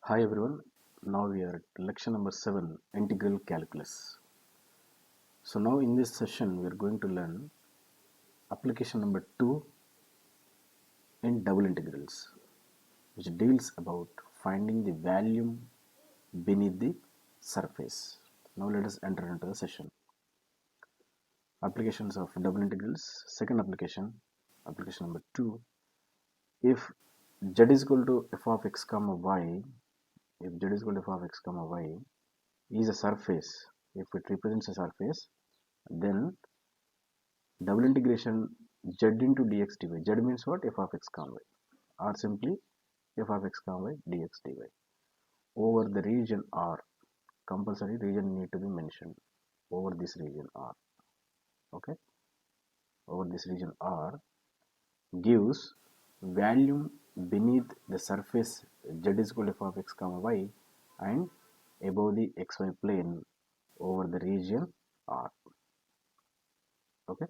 Hi everyone, now we are at lecture number 7, Integral Calculus. So now in this session we are going to learn application number 2 in double integrals, which deals about finding the volume beneath the surface. Now let us enter into the session. Applications of double integrals. Second application, application number 2. If z is equal to f of x comma y, if z is equal to f of x comma y is a surface, if it represents a surface, then double integration z into dx dy. Z means what? F of x comma y, or simply f of x comma y dx dy over the region R. Compulsory region need to be mentioned over this region R. Okay, over this region R gives volume beneath the surface z is equal to f of x comma y and above the xy plane over the region R. Okay,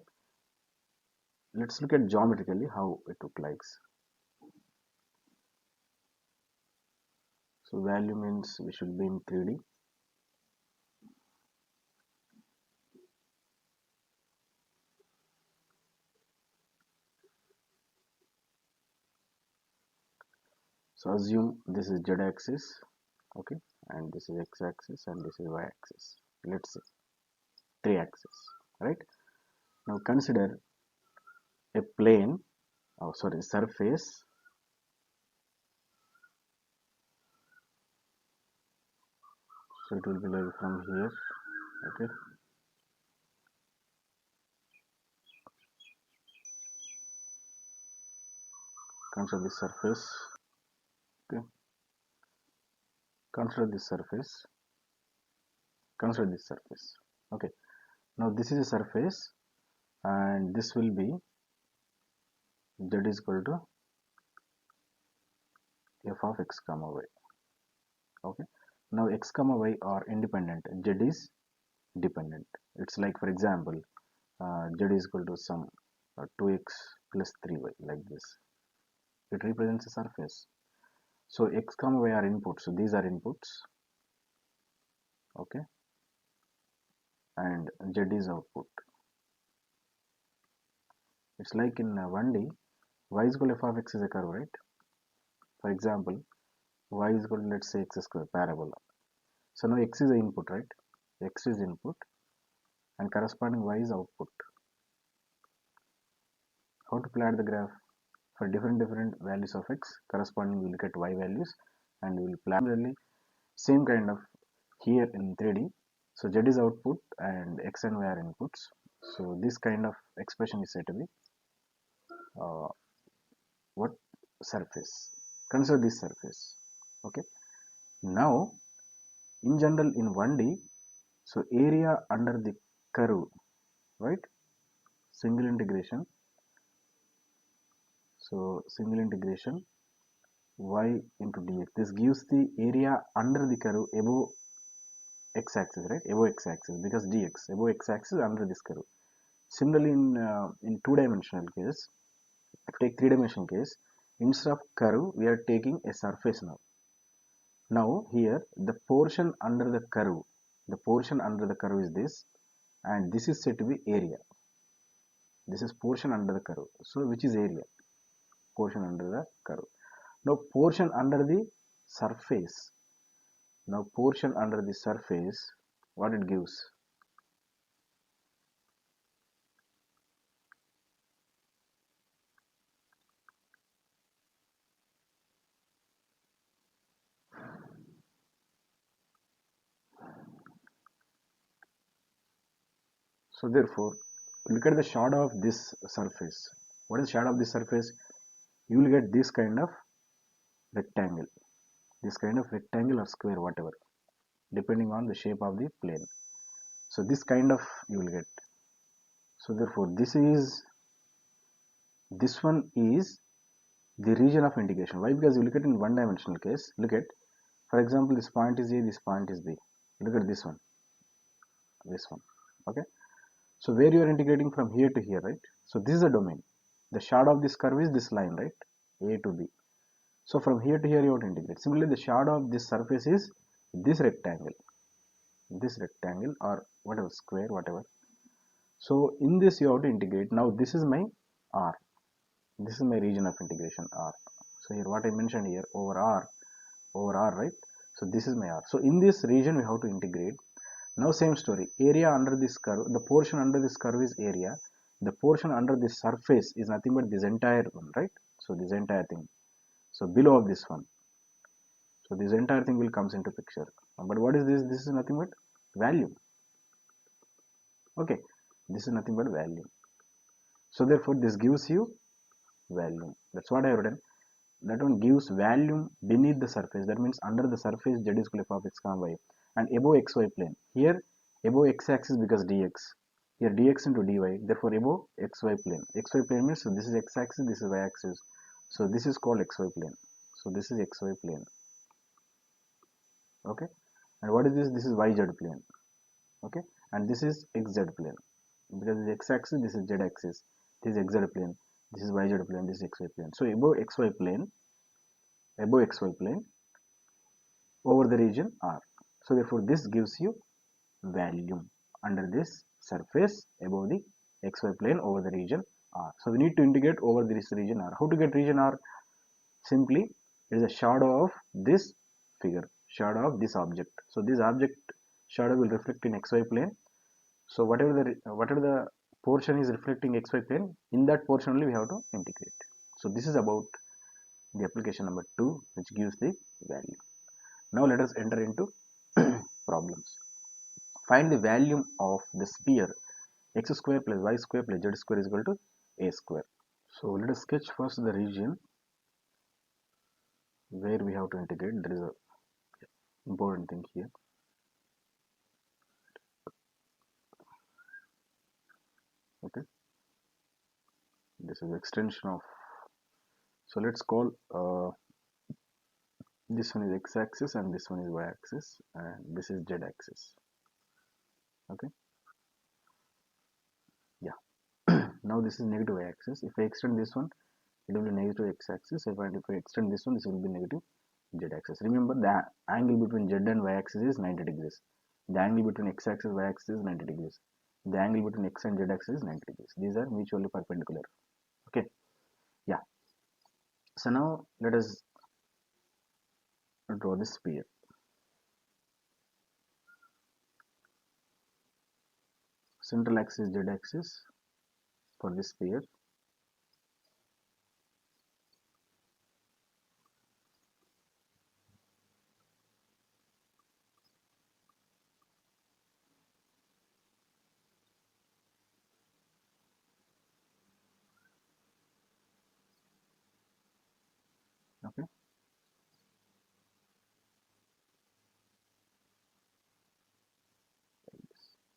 let's look at geometrically how it looks like. So value means we should be in 3D. So assume this is z axis, okay, and this is x axis and this is y axis. Let's say 3 axis, right? Now consider a plane, surface. So it will be like from here, okay. Consider this surface, okay. Consider this surface. Consider this surface, okay. Now this is a surface, and this will be z is equal to f of x comma y, okay. Now x comma y are independent, z is dependent. It's like, for example, z is equal to some 2x plus 3y, like this. It represents a surface. So x comma y are inputs, so these are inputs, okay, and z is output. It's like in 1D, y is equal to f of x is a curve, right? For example, y is equal to, let's say, x square parabola. So now x is the input, right? X is input and corresponding y is output. How to plot the graph? For different values of x, corresponding we will get y values, and we will plot really same kind of here in 3D. So z is output and x and y are inputs. So this kind of expression is said to be uh, what? Surface. Consider this surface, okay. Now in general in 1D, so area under the curve, right? Single integration. So single integration y into dx, this gives the area under the curve above x-axis, right? Above x-axis, because dx above x-axis under this curve. Similarly in two-dimensional case, if take three-dimensional case, instead of curve we are taking a surface. Now here the portion under the curve, is this, and this is said to be area. This is portion under the curve, so which is area? Portion under the curve. Now portion under the surface, what it gives? So therefore, look at the shadow of this surface. What is the shadow of this surface? You will get this kind of rectangle, or square, whatever, depending on the shape of the plane. So this kind of you will get. So therefore, this one is the region of integration. Why? Because you look at in one dimensional case. Look at, for example, this point is A, this point is B. Look at this one, okay. So where you are integrating from here to here, right? So this is a domain. The shadow of this curve is this line, right? A to B. So from here to here you have to integrate. Similarly, the shadow of this surface is this rectangle or whatever, square, whatever. So in this you have to integrate. Now this is my R. This is my region of integration R. So here what I mentioned here, over R, right? So this is my R. So in this region we have to integrate. Now same story, area under this curve, the portion under this curve is area. The portion under this surface is nothing but this entire one, right? So this entire thing. So below of this one. So this entire thing will comes into picture. But what is this? This is nothing but value. Okay, this is nothing but value. So therefore this gives you volume. That's what I have written. That one gives volume beneath the surface. That means under the surface z is equal to f of x comma y, and above xy plane. Here above x-axis because dx. Here dx into dy. Therefore above xy plane. Xy plane means, so this is x-axis, this is y-axis. So this is called xy plane. So this is xy plane. Okay. And what is this? This is yz plane. Okay. And this is xz plane. Because this is x-axis, this is z-axis. This is xz plane. This is yz plane. This is xy plane. So above xy plane over the region R. So therefore this gives you volume under this surface above the xy plane over the region R. So we need to integrate over this region R. How to get region R? Simply it is a shadow of this figure, shadow of this object. So this object shadow will reflect in xy plane. So whatever the portion is reflecting xy plane, in that portion only we have to integrate. So this is about the application number 2, which gives the value. Now let us enter into problems. Find the volume of the sphere x square plus y square plus z square is equal to a square. So let us sketch first the region where we have to integrate. There is a important thing here. Okay, this is extension of. So let's call this one is x-axis and this one is y-axis and this is z-axis. Okay, yeah. Now this is negative y-axis. If I extend this one, it will be negative x-axis. If I extend this one, this will be negative z-axis. Remember the angle between z and y-axis is 90 degrees. The angle between x-axis and y-axis is 90 degrees. The angle between x and z-axis is 90 degrees. These are mutually perpendicular. Okay, yeah. So now let us draw this sphere. Central axis z-axis for this sphere. Okay,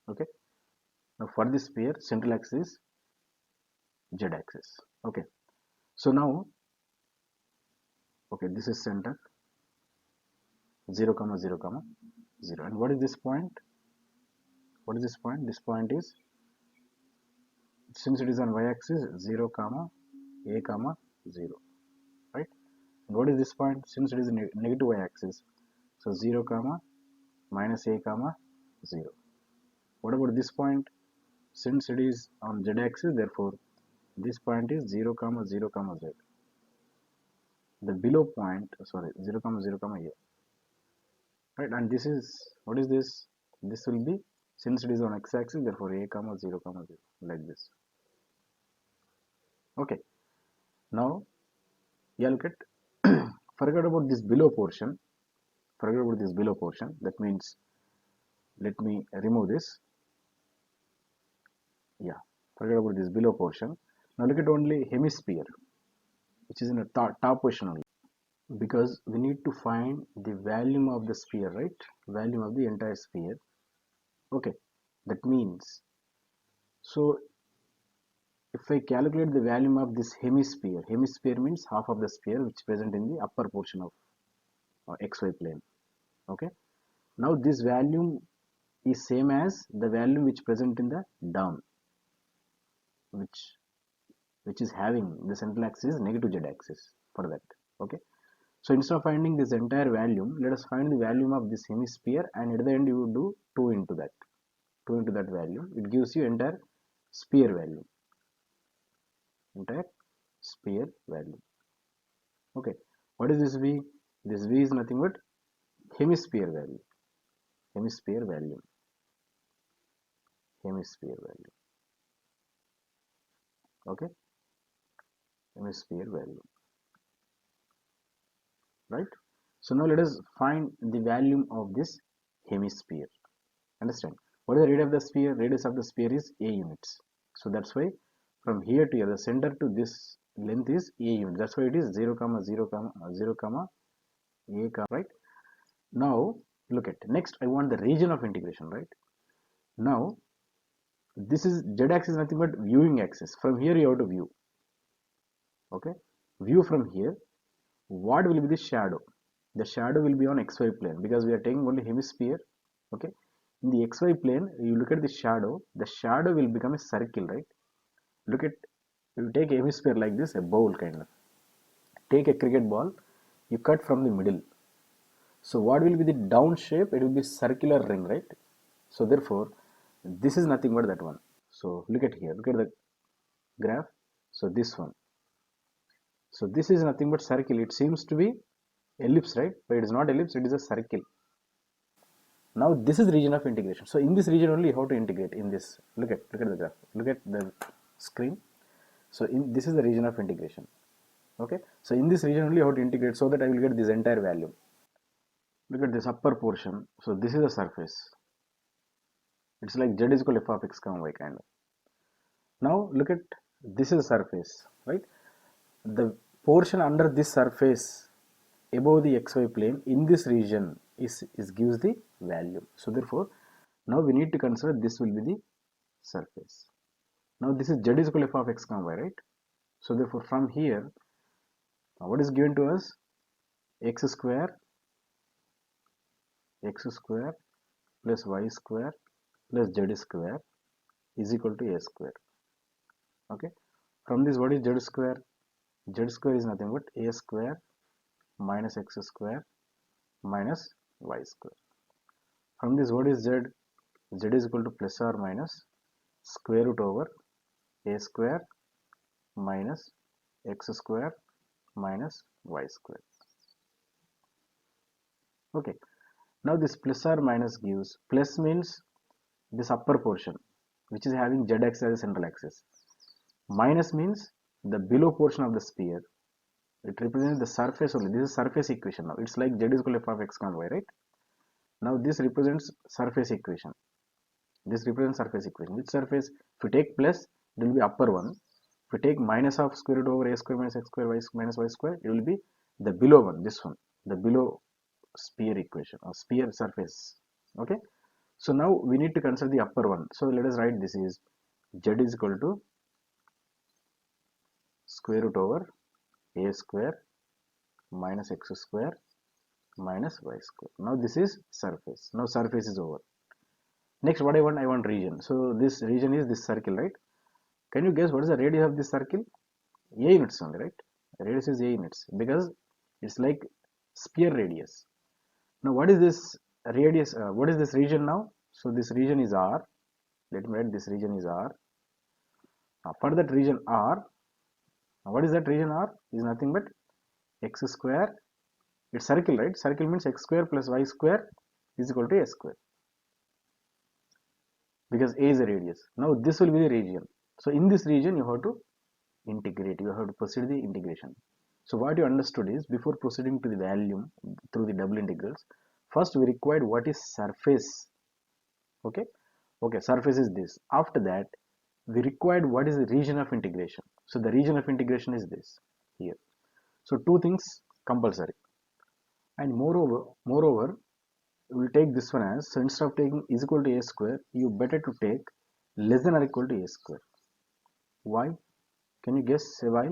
okay. Now for this sphere, central axis is z-axis. Okay, so now, okay, this is center 0 comma 0 comma 0. And what is this point? What is this point? This point is, since it is on y-axis, 0 comma a comma 0, right? And what is this point? Since it is negative y-axis, so 0 comma minus a comma 0. What about this point? Since it is on z-axis, therefore this point is 0 comma 0 comma z. The below point, sorry, 0 comma 0 comma a, right? And this is, what is this? This will be, since it is on x-axis, therefore a comma 0 comma 0, like this. Okay, now yeah, look at forget about this below portion. Forget about this below portion. That means, let me remove this. Yeah, forget about this below portion. Now look at only hemisphere, which is in the top position only, because we need to find the volume of the sphere, right? Volume of the entire sphere. Okay, that means, so if I calculate the volume of this hemisphere, hemisphere means half of the sphere which is present in the upper portion of xy plane. Okay, now this volume is same as the volume which present in the down, which is having the central axis is negative z axis for that. Okay, So instead of finding this entire volume, let us find the volume of this hemisphere, and at the end you would do 2 into that. 2 into that value, it gives you entire sphere value. Entire sphere value. Okay. What is this V? This V is nothing but hemisphere value. Hemisphere value. Hemisphere value. Okay. Hemisphere value. Right. So now let us find the volume of this hemisphere. Understand? What is the radius of the sphere? Radius of the sphere is a units. So that's why from here to here, the center to this length is a unit. That's why it is 0 comma 0 comma 0 comma a comma, right? Now look at next. I want the region of integration, right? Now this is z-axis, nothing but viewing axis. From here you have to view. Okay, view from here. What will be the shadow? The shadow will be on xy plane because we are taking only hemisphere. Okay, in the xy plane, you look at the shadow will become a circle, right? Look at, you take a hemisphere like this, a bowl kind of. Take a cricket ball, you cut from the middle. So what will be the down shape? It will be circular ring, right? So therefore, this is nothing but that one. So look at here, look at the graph. So this one. So this is nothing but circle. It seems to be ellipse, right? But it is not ellipse, it is a circle. Now this is region of integration. So in this region only you have to integrate in this. Look at the graph. Look at the screen. So this is the region of integration. Okay. So in this region only you have to integrate so that I will get this entire value. Look at this upper portion. So this is the surface. It's like z is equal to f of x comma y kind of. Now look at this is the surface, right? The portion under this surface above the xy plane in this region is gives the value. So therefore, now we need to consider this will be the surface. Now this is z is equal to f of x comma y, right? So therefore, from here, what is given to us? X square plus y square plus z square is equal to a square. Okay. From this, what is z square? Z square is nothing but a square minus x square minus y square. From this, what is z? Z is equal to plus or minus square root over a square minus x square minus y square. Okay. Now this plus or minus gives, plus means this upper portion which is having z axis as a central axis. Minus means the below portion of the sphere. It represents the surface only. This is surface equation now. It's like z is equal to f of x comma y, right? Now this represents surface equation. This represents surface equation. Which surface? If you take plus, it will be upper one. If you take minus of square root over a square minus x square y minus y square, it will be the below one. This one, the below sphere equation or sphere surface. Okay. So now we need to consider the upper one. So let us write this is z is equal to square root over a square minus x square minus y square. Now this is surface. Now surface is over. Next, what I want? I want region. So this region is this circle, right? Can you guess what is the radius of this circle? A units only, right? Radius is a units because it's like sphere radius. Now what is this radius? What is this region now? So this region is R. Let me write this region is R. For that region R, what is that region R? Is nothing but x square. It's circle, right? Circle means x square plus y square is equal to a square because a is a radius. Now this will be the region. So in this region you have to integrate. You have to proceed the integration. So what you understood is before proceeding to the volume through the double integrals, first we required what is surface. Okay. Okay. Surface is this. After that, we required what is the region of integration. So the region of integration is this here. So two things compulsory. And moreover, we will take this one as, so instead of taking is equal to a square, you better to take less than or equal to a square. Why? Can you guess why?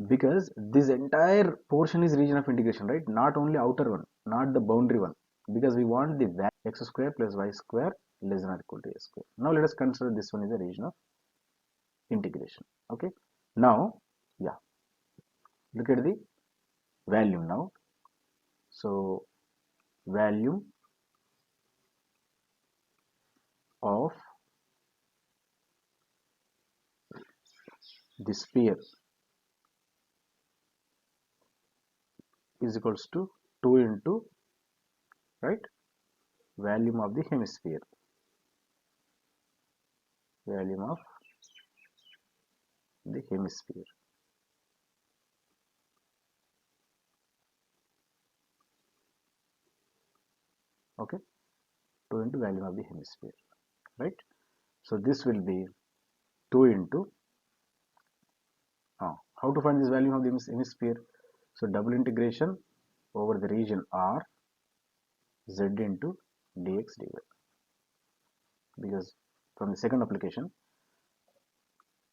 Because this entire portion is region of integration, right? Not only outer one, not the boundary one, because we want the value x square plus y square less than or equal to a square. Now let us consider this one is a region of integration. Okay. Now, yeah. Look at the volume now. So volume of the sphere is equals to 2 into, right, volume of the hemisphere. Volume of the hemisphere. Okay, 2 into volume of the hemisphere, right? So this will be 2 into, how to find this volume of the hemisphere? So double integration over the region R z into dx dy, because from the second application.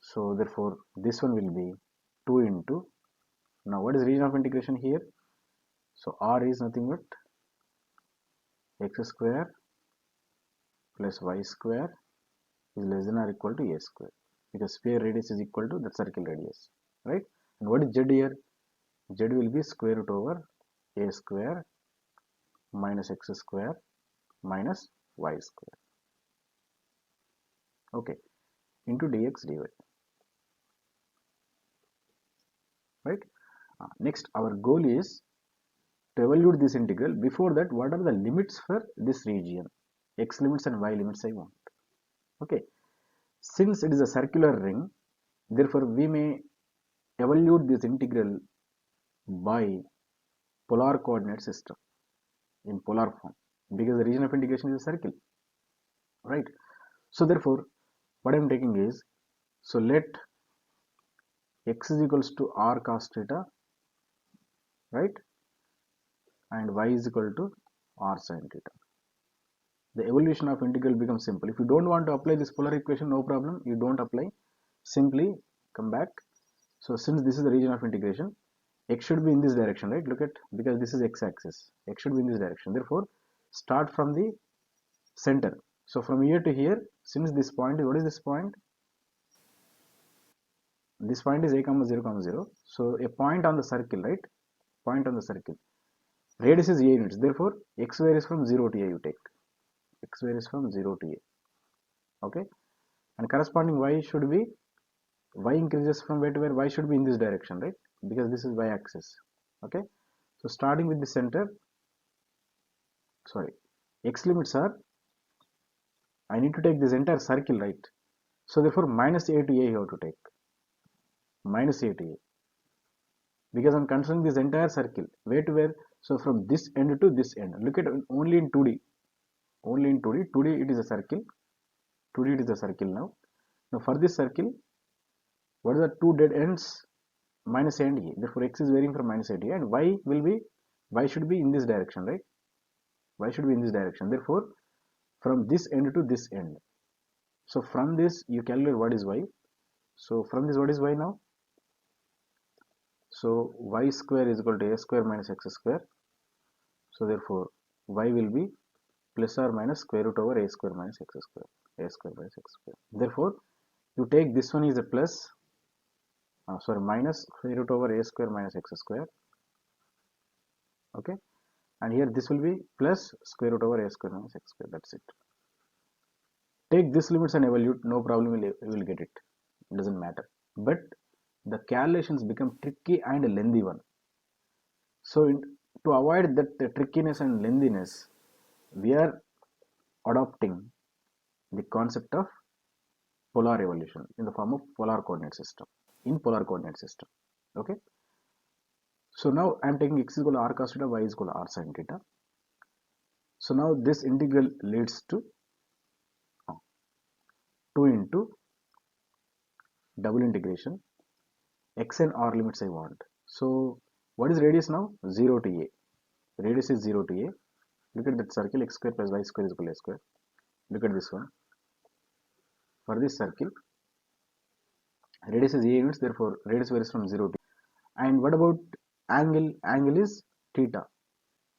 So therefore this one will be 2 into, now what is region of integration here? So R is nothing but x square plus y square is less than or equal to a square, because sphere radius is equal to the circle radius, right? And what is z here? Z will be square root over a square minus x square minus y square, okay, into dx dy, right? Next, our goal is to evaluate this integral. Before that, what are the limits for this region? X limits and y limits I want. Okay, since it is a circular ring, therefore we may evaluate this integral by polar coordinate system, in polar form, because the region of integration is a circle, right? So therefore what I am taking is, so let x is equals to r cos theta, right, and y is equal to r sin theta. The evolution of integral becomes simple. If you don't want to apply this polar equation, no problem, you don't apply, simply come back. So since this is the region of integration, x should be in this direction, right? Look at, because this is x-axis, x should be in this direction. Therefore start from the center. So from here to here, since this point is, what is this point? This point is a comma 0 comma 0. So a point on the circle, right? Point on the circle. Radius is a units. Therefore x varies from 0 to a, you take. X varies from 0 to a. Okay. And corresponding y should be, y increases from where to where, y should be in this direction, right? Because this is y axis. Okay. So starting with the center, sorry, x limits are, I need to take this entire circle, right? So therefore minus a to a you have to take. Minus a to a. Because I'm considering this entire circle. Where to where? So from this end to this end. Look at only in 2D. Only in 2D. 2D it is a circle. 2D it is a circle now. Now for this circle, what are the two dead ends? Minus a and a. Therefore x is varying from minus a to a, and y will be, y should be in this direction, right? Y should be in this direction. Therefore from this end to this end. So from this you calculate what is y. So from this what is y now? So y square is equal to a square minus x square. So therefore y will be plus or minus square root over a square minus x square. A square minus x square. Therefore you take this one is a plus, minus square root over a square minus x square. Okay, and here this will be plus square root over a square minus x square. That's it. Take this limits and evaluate, no problem, you will get it. It doesn't matter. But the calculations become tricky and lengthy one. So to avoid that trickiness and lengthiness, we are adopting the concept of polar evolution in the form of polar coordinate system, in polar coordinate system. Okay, so now I am taking x is equal to r cos theta, y is equal to r sin theta. So now this integral leads to 2 into double integration x and r limits I want. So what is radius now? 0 to a. Radius is 0 to a. Look at that circle, x square plus y square is equal to a square. Look at this one. For this circle, radius is a units, therefore radius varies from 0 to a. And what about angle? Angle is theta.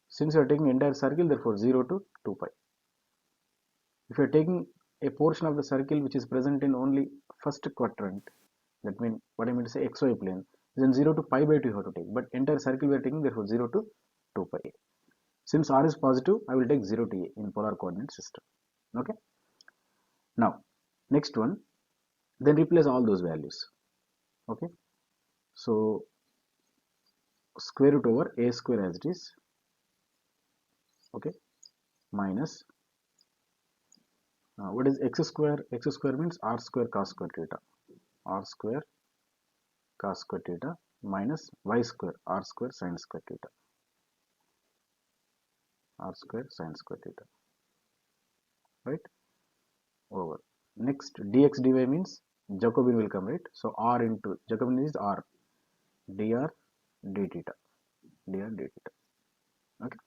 Since you are taking entire circle, therefore 0 to 2 pi. If you are taking a portion of the circle which is present in only first quadrant, that means what I mean to say xy plane, then 0 to pi by 2 you have to take, but entire circle we are taking, therefore 0 to 2 pi. Since r is positive, I will take 0 to a in polar coordinate system. Okay. Now next one, then replace all those values. Okay, so square root over a square as it is, okay, minus what is x square? X square means r square cos square theta, r square cos square theta minus y square r square sin square theta, r square sin square theta, right, over. Next dx dy means Jacobian will come, right? So r into Jacobian is r dr d theta, dr d theta. Okay,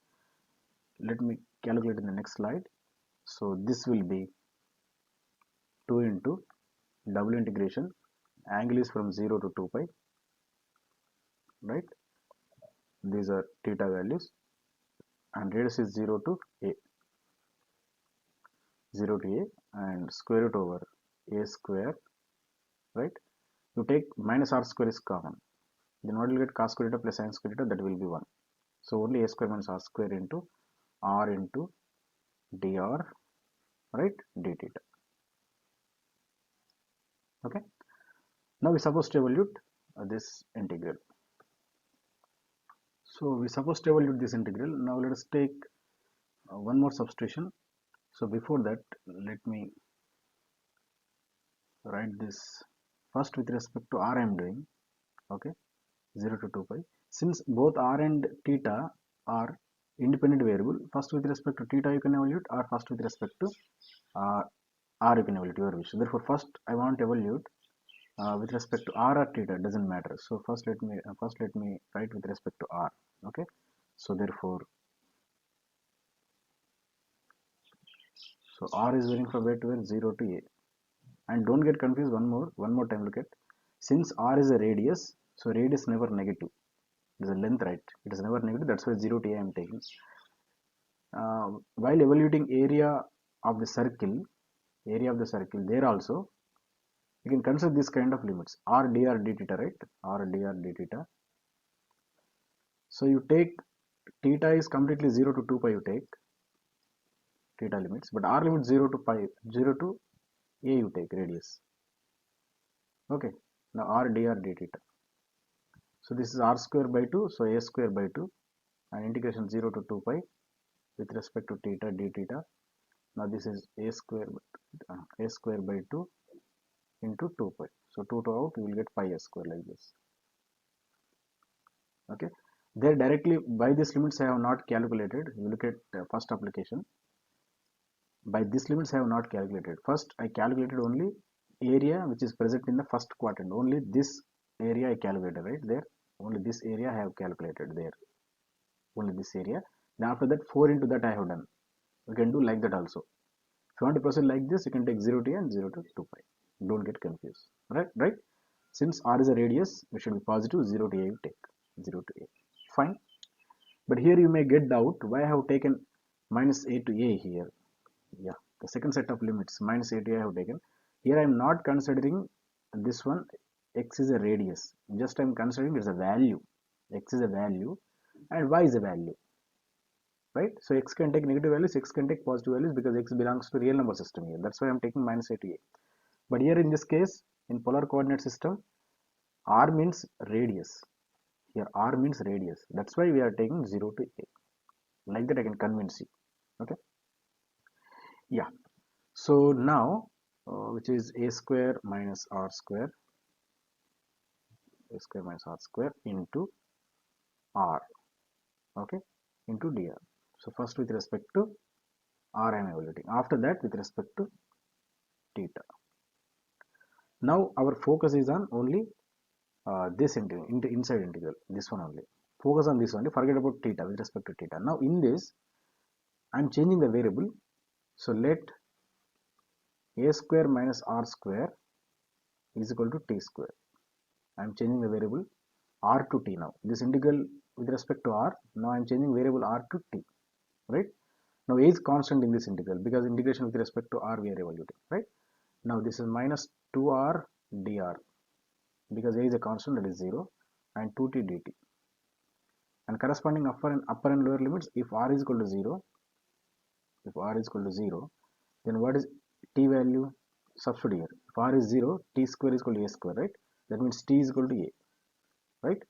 let me calculate in the next slide. So this will be 2 into double integration, angle is from 0 to 2 pi, right? These are theta values, and radius is 0 to a, 0 to a, and square root over a square, right? You take minus r square is common, then what will get? Cos square theta plus sin square theta, that will be 1. So only a square minus r square into r into dr, right, d theta. Okay, now we suppose to evaluate this integral. So we suppose to evaluate this integral. Now let us take one more substitution. So before that, let me write this first with respect to r I am doing. Okay, 0 to 2 pi. Since both r and theta are independent variable, first with respect to theta you can evaluate, or first with respect to r you can evaluate, your wish. Therefore first I want to evaluate with respect to r or theta, doesn't matter. So first let me write with respect to r. Okay, so therefore so r is varying from where to where? 0 to a. And don't get confused, one more time, look at, since r is a radius, so radius never negative, it is a length, right? It is never negative, that's why 0 to a I am taking. While evaluating area of the circle, there also you can consider this kind of limits, r dr d theta, right? R dr d theta. So you take theta is completely 0 to 2 pi, you take theta limits, but r limit 0 to pi, 0 to a you take radius. Okay, now r dr d theta. So this is r square by 2, so a square by 2, and integration 0 to 2 pi with respect to theta d theta. Now this is a square by 2 into 2 pi. So 2 to out, you will get pi a square like this. Okay, there directly by these limits I have not calculated. You look at first application. By these limits I have not calculated. First I calculated only area which is present in the first quadrant. Only this area I calculated, right there. Only this area I have calculated there. Only this area. Then after that 4 into that I have done. You can do like that also. If you want to proceed like this, you can take 0 to a and 0 to 2 pi. Don't get confused. Right? Since r is a radius, it should be positive. 0 to a you take. 0 to a. Fine. But here you may get doubt why I have taken minus a to a here. Yeah, the second set of limits minus a to a I have taken. Here I am not considering this one. X is a radius. Just I am considering it's a value. X is a value and y is a value. Right? So x can take negative values, x can take positive values, because x belongs to real number system here. That's why I'm taking minus a to a. But here in this case, in polar coordinate system, r means radius. Here r means radius. That's why we are taking 0 to a. Like that I can convince you. Okay. Yeah. So now, which is a square minus r square, into r. Okay, into dr. So first with respect to r I am evaluating. After that with respect to theta. Now our focus is on only this integral, inside integral, this one only. Focus on this only, forget about theta with respect to theta. Now in this, I am changing the variable. So let a square minus r square is equal to t square. I am changing the variable r to t now. This integral with respect to r, now I am changing variable r to t, right? Now a is constant in this integral because integration with respect to r we are evaluating, right? Now this is minus 2r dr because a is a constant, that is 0. and 2t dt. And corresponding upper and lower limits, if r is equal to 0, then what is t value? Substitute here. If r is 0, t square is equal to a square, right? That means t is equal to a, right?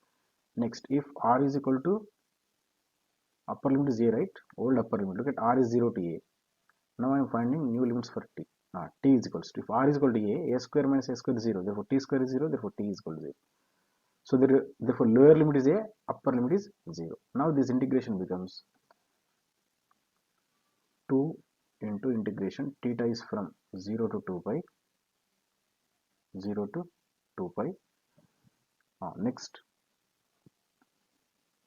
Next, if r is equal to upper limit is a, right? Old upper limit. Look at r is 0 to a. Now I am finding new limits for t. T is equals to, if r is equal to a square minus a square is 0. Therefore, t square is 0. Therefore, t is equal to 0. So, therefore, lower limit is a, upper limit is 0. Now, this integration becomes 2 into integration theta is from 0 to 2 pi. 0 to 2 pi. Next,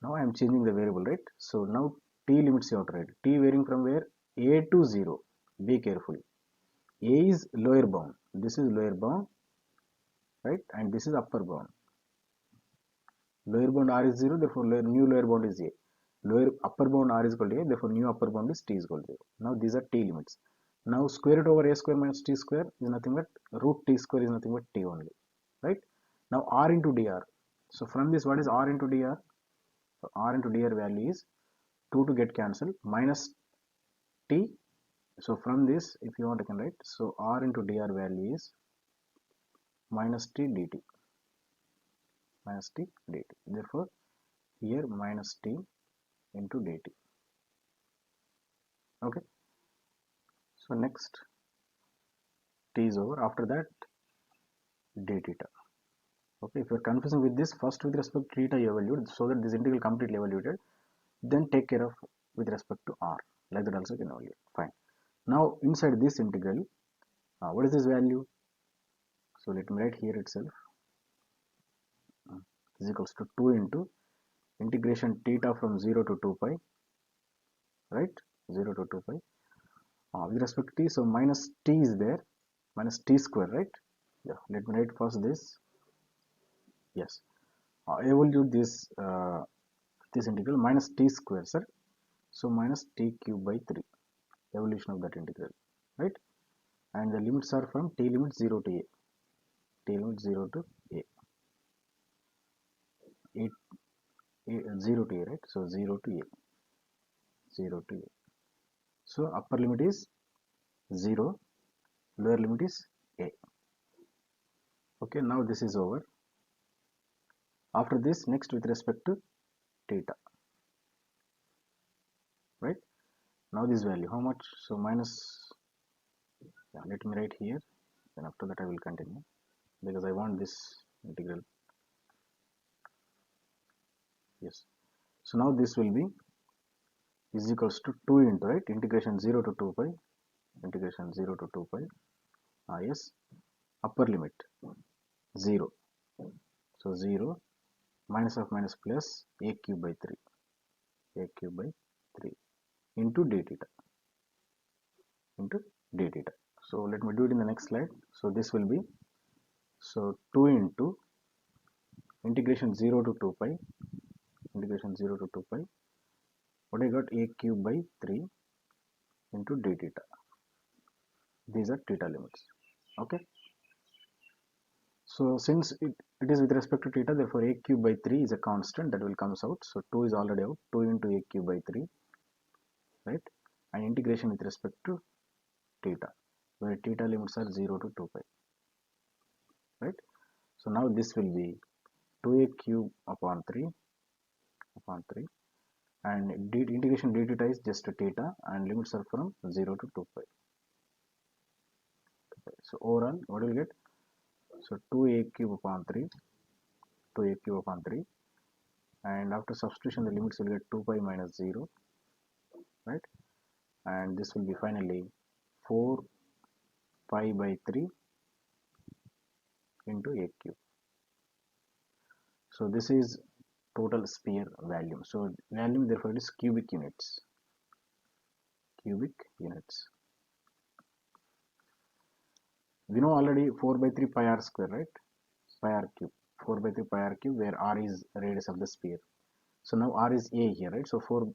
now I am changing the variable, right? So, now t limits you have to write. T varying from where? A to 0. Be careful. A is lower bound. This is lower bound, right? And this is upper bound. Lower bound r is 0, therefore new lower bound is a. Upper bound r is equal to a, therefore new upper bound is t is equal to 0. Now these are t limits. Now square root over a square minus t square is nothing but root t square is nothing but t only, right? Now r into dr. So from this, what is r into dr? So r into dr value is 2 to get cancelled minus t. So from this, if you want, I can write. So r into dr value is minus t dt. Minus t dt. Therefore, here minus t into dt. Okay. So next, t is over. After that, d theta. Okay. If you are confusing with this, first with respect to theta you evaluate, so that this integral completely evaluated. Then take care of with respect to r. Like that also you can evaluate. Fine. Now inside this integral, what is this value? So let me write here itself. Is equals to 2 into integration theta from 0 to 2 pi, right? 0 to 2 pi. With respect to t, so minus t is there, minus t square, right? Yeah. Let me write first this. Yes. Evaluate this integral minus t square, sir. So minus t cube by 3. Evolution of that integral, right? And the limits are from t limit 0 to a. T limit 0 to a. 0 to a, right? So 0 to a. 0 to a. So upper limit is 0, lower limit is a. Okay, now this is over. After this, next with respect to theta, right? Now this value, how much? So minus, yeah, let me write here. Then after that I will continue because I want this integral. Yes. So now this will be is equals to 2 into, right? Integration 0 to 2 pi. Integration 0 to 2 pi. Yes. Upper limit 0. So 0 minus of minus plus a cube by 3. A cube by 3 into d theta. Into d theta. So let me do it in the next slide. So this will be, so 2 into integration 0 to 2 pi. Integration 0 to 2 pi. What I got? A cube by 3 into d theta. These are theta limits. Okay. So since it is with respect to theta, therefore a cube by 3 is a constant that will comes out. So 2 is already out. 2 into a cube by 3, right? And integration with respect to theta, where theta limits are 0 to 2 pi, right? So now this will be 2a cube upon 3 and integration d theta is just theta and limits are from 0 to 2 pi. So overall, what do we get? So 2a cube upon 3, 2a cube upon 3, and after substitution the limits will get 2 pi minus 0, right? And this will be finally 4 pi by 3 into a cube. So this is total sphere volume. So volume therefore it is cubic units. Cubic units. We know already 4 by 3 pi r square, right? Pi r cube. 4 by 3 pi r cube, where r is radius of the sphere. So now r is a here, right? So 4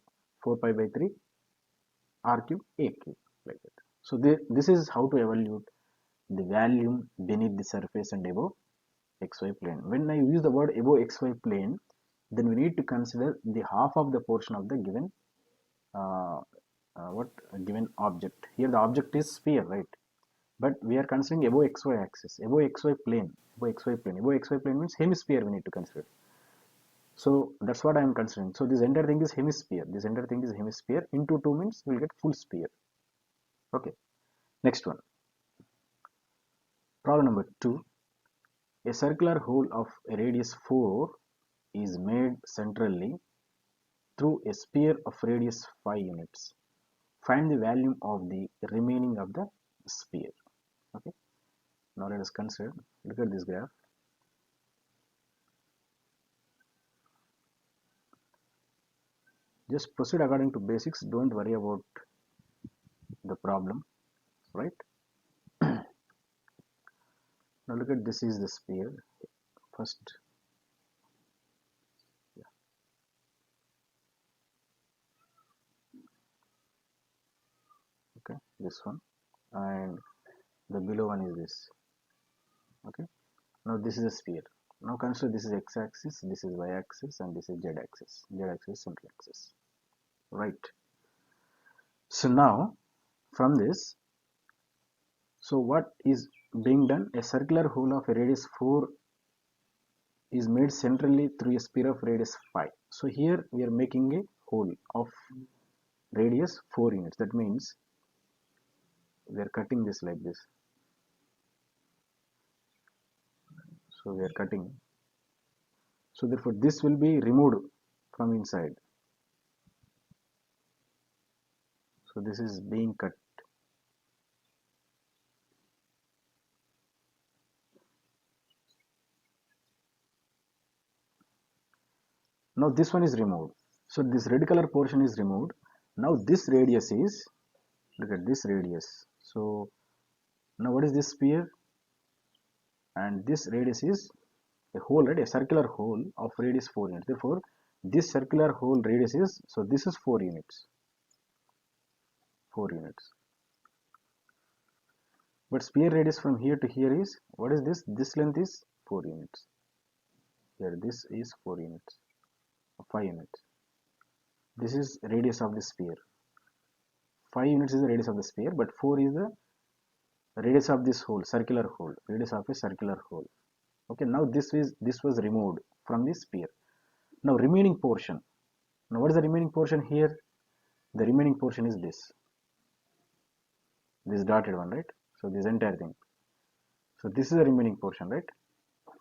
pi by 3 r cube a cube, like that. So this is how to evaluate the volume beneath the surface and above xy plane. When I use the word above xy plane, then we need to consider the half of the portion of the given what given object. Here the object is sphere, right? But we are considering above xy axis, above xy plane, above xy plane. Above xy plane means hemisphere we need to consider. So that's what I am considering. So this entire thing is hemisphere. This entire thing is hemisphere. Into 2 means we will get full sphere. Okay. Next one. Problem number 2. A circular hole of a radius 4 is made centrally through a sphere of radius 5 units. Find the volume of the remaining of the sphere. Okay. Now let us consider. Look at this graph. Just proceed according to basics. Don't worry about the problem, right? Now look at this is the sphere. First, yeah. Okay, this one, and the below one is this. Okay, now this is a sphere. Now consider this is x-axis, this is y-axis, and this is z-axis. Z-axis, central axis, right? So now from this, so what is being done? A circular hole of a radius 4 is made centrally through a sphere of radius 5. So here we are making a hole of radius 4 units. That means we are cutting this like this. So we are cutting. So therefore this will be removed from inside. So this is being cut. Now this one is removed. So this red color portion is removed. Now this radius is, look at this radius. So now what is this sphere? And this radius is a hole, right? A circular hole of radius 4 units. Therefore this circular hole radius is, so this is 4 units. 4 units. But sphere radius from here to here is, what is this? This length is 4 units. Here this is 4 units. 5 units. This is radius of the sphere. 5 units is the radius of the sphere, but 4 is the radius of this hole, circular hole, radius of a circular hole. Okay, now this was removed from the sphere. Now remaining portion. Now what is the remaining portion here? The remaining portion is this dotted one, right? So this entire thing. So this is the remaining portion, right?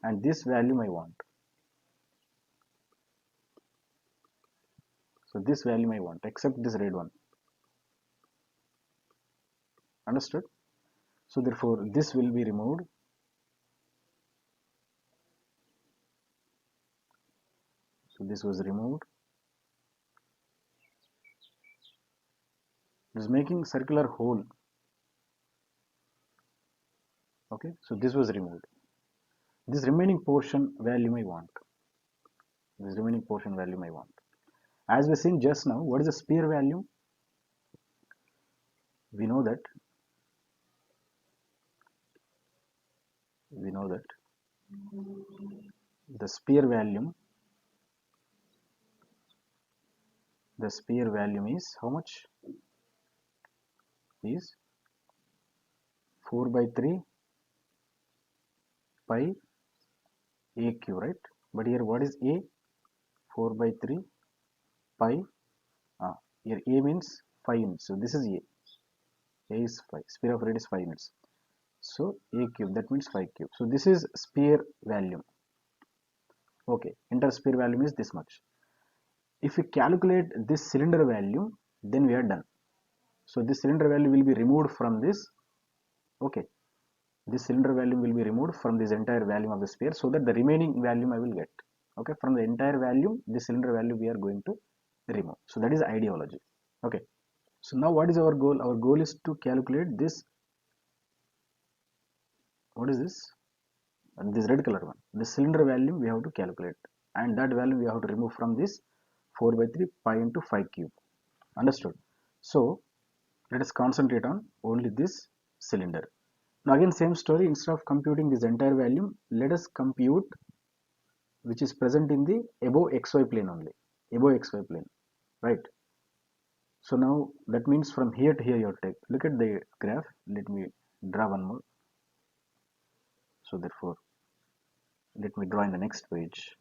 And this value I want. So this value I want, except this red one. Understood? So therefore this will be removed. So this was removed. This is making circular hole. Okay, so this was removed. This remaining portion value I want. This remaining portion value I want. As we seen just now, what is the sphere value? We know that the sphere volume is how much? Is 4 by 3 pi a cube, right? But here what is a? 4 by 3 pi. Here a means 5 units. So this is a. A is 5. Sphere of radius 5 units. So a cube, that means 5 cube. So this is sphere volume. Okay, inter sphere volume is this much. If we calculate this cylinder value, then we are done. So this cylinder value will be removed from this. Okay, this cylinder value will be removed from this entire volume of the sphere, so that the remaining volume I will get. Okay, from the entire volume, this cylinder value we are going to remove. So that is ideology. Okay, so now what is our goal? Our goal is to calculate this. What is this? And this red color one. The cylinder value we have to calculate, and that value we have to remove from this 4 by 3 pi into 5 cube. Understood? So let us concentrate on only this cylinder. Now again same story, instead of computing this entire value, let us compute which is present in the above xy plane only, above xy plane, right? So now that means from here to here you have to take, look at the graph, let me draw one more. So therefore let me draw in the next page.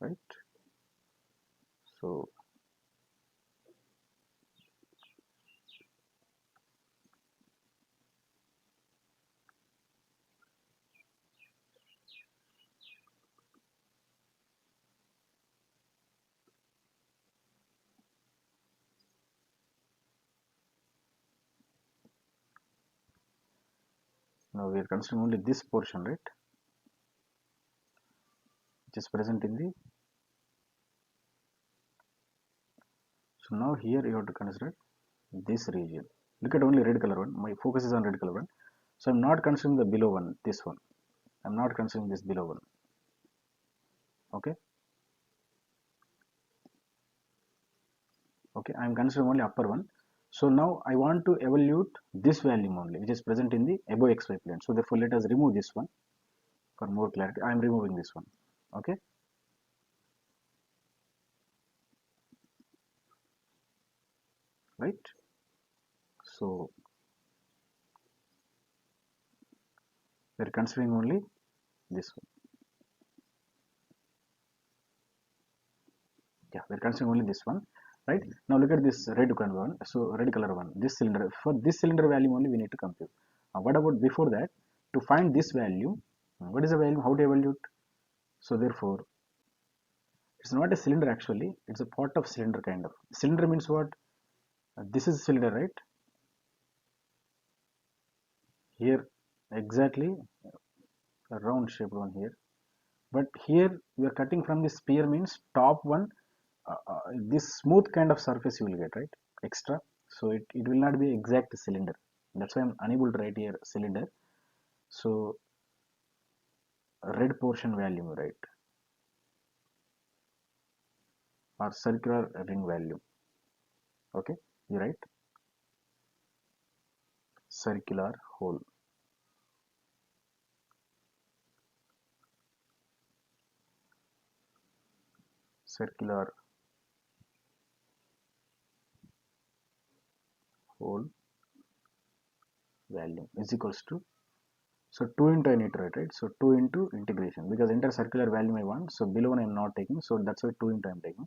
Right, so now we are considering only this portion, right, which is present in the, so now here you have to consider this region. Look at only red color one, my focus is on red color one, so I'm not considering the below one, this one, I'm not considering this below one. Okay, okay, I'm considering only upper one. So now I want to evaluate this value only which is present in the above xy plane, so therefore let us remove this one for more clarity. I am removing this one. Okay, right, so we are considering only this one. Yeah, we're considering only this one, right? Now look at this red color one, so red color one, this cylinder, for this cylinder value only we need to compute. What about before that, to find this value, what is the value, how to evaluate? So therefore it's not a cylinder, actually it's a part of cylinder kind of. Cylinder means what? This is cylinder, right? Here exactly a round shaped one here, but here we are cutting from the sphere, means top one, this smooth kind of surface you will get, right, extra. So it will not be exact cylinder, that's why I'm unable to write here cylinder. So red portion value, right, or circular ring value. Okay, you write circular hole, circular hole value is equals to, so 2 into I need to write, right, so 2 into integration, because entire circular value I want, so below one I am not taking, so that's why 2 into I am taking,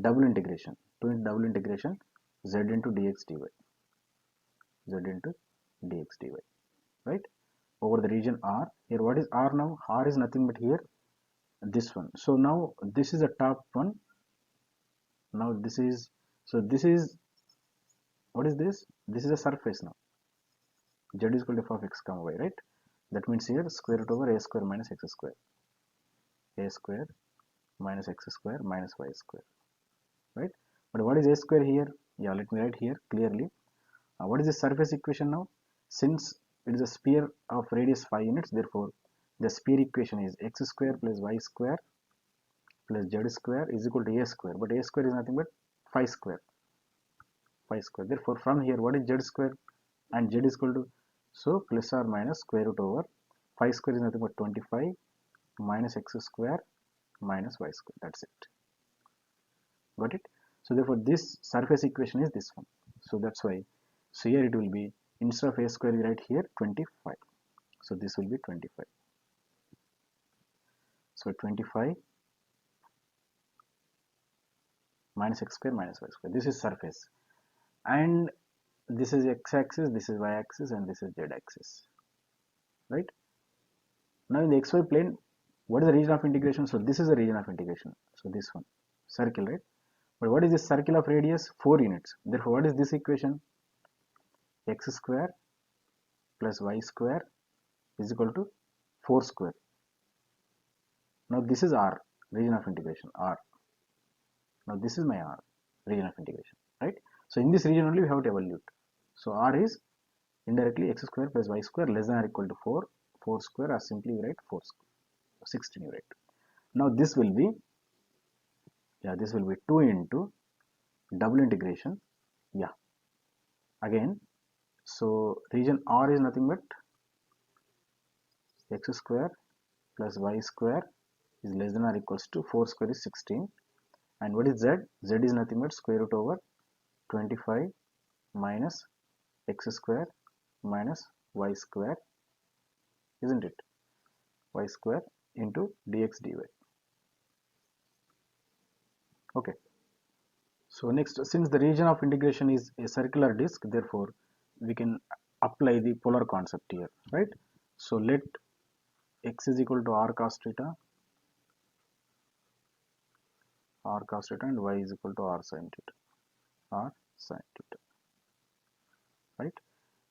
double integration, 2 into double integration z into dx dy, z into dx dy, right, over the region R. Here what is R now? R is nothing but here this one. So now this is the top one, now this is, so this is, what is this? This is a surface now, z is equal to f of x comma y, right? That means here square root over a square minus x square, a square minus x square minus y square, right? But what is a square here? Yeah, let me write here clearly. What is the surface equation now? Since it is a sphere of radius 5 units, therefore the sphere equation is x square plus y square plus z square is equal to a square, but a square is nothing but 5 square, 5 square. Therefore from here what is z square, and z is equal to, so plus or minus square root over 5 square is nothing but 25 minus x square minus y square, that's it. Got it? So therefore this surface equation is this one, so that's why, so here it will be, instead of a square we write here 25, so this will be 25, so 25 minus x square minus y square, this is surface, and this is x-axis, this is y-axis, and this is z-axis, right? Now in the xy plane, what is the region of integration? So this is the region of integration, so this one, circle, right? But what is this circle of radius? 4 units. Therefore what is this equation? X square plus y square is equal to 4 square. Now this is R, region of integration, R. Now this is my R, region of integration, right? So in this region only we have to evaluate. So R is indirectly x square plus y square less than or equal to 4, 4 square, or simply we write 4 square, 16 you write. Now this will be, yeah, this will be 2 into double integration Yeah, again, so region R is nothing but x square plus y square is less than or equals to 4 square is 16. And what is z? Z is nothing but square root over 25 minus x square minus y square, isn't it? Y square into dx dy. Okay. So next, since the region of integration is a circular disk, therefore we can apply the polar concept here, right? So let x is equal to r cos theta and y is equal to r sin theta, right?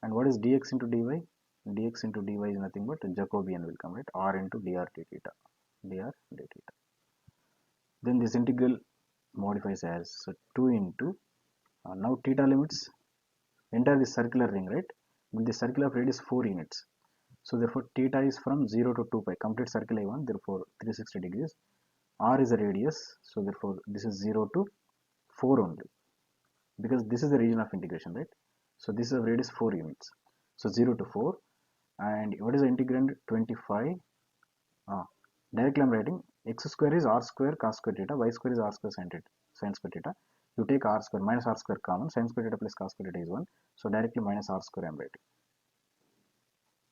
And what is dx into dy? Dx into dy is nothing but Jacobian will come, right? R into dr d theta, dr d theta. Then this integral modifies as 2 into now theta limits enter the circular ring, right? But the circle of radius 4 units. So therefore theta is from 0 to 2 pi, complete circle I1, therefore 360 degrees. R is a radius, so therefore this is 0 to 4 only, because this is the region of integration, right? So this is a radius 4 units, so 0 to 4. And what is the integrand? 25. Directly I am writing x square is r square cos square theta, y square is r square sin square theta. You take r square minus r square common, sin square theta plus cos square theta is 1, so directly minus r square I am writing.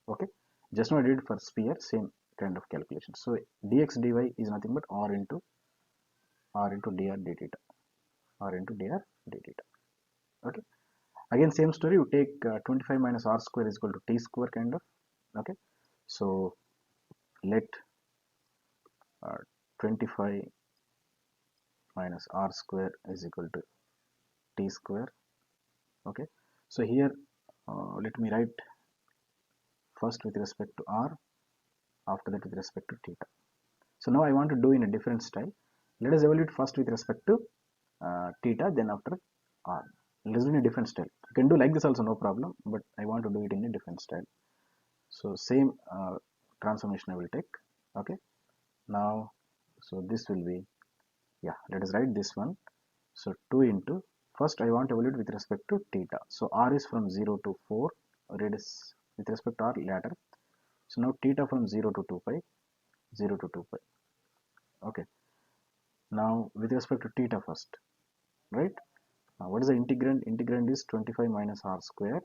Okay, just now I did for sphere, same kind of calculation. So dx dy is nothing but r into dr d theta, r into dr d theta. Okay, again same story, you take 25 minus r square is equal to t square kind of. Okay, so let 25 minus r square is equal to t square. Okay, so here let me write first with respect to r, after that with respect to theta. So now I want to do in a different style. Let us evaluate first with respect to theta, then after r. Let's do in a different style. You can do like this also, no problem, but I want to do it in a different style. So same transformation I will take. Okay, now so this will be, yeah, let us write this one. So 2 into, first I want to evaluate with respect to theta. So r is from 0 to 4, radius with respect to r latter. So now theta from 0 to 2 pi, 0 to 2 pi. Okay, now with respect to theta first, right? Now what is the integrand? Integrand is 25 minus r square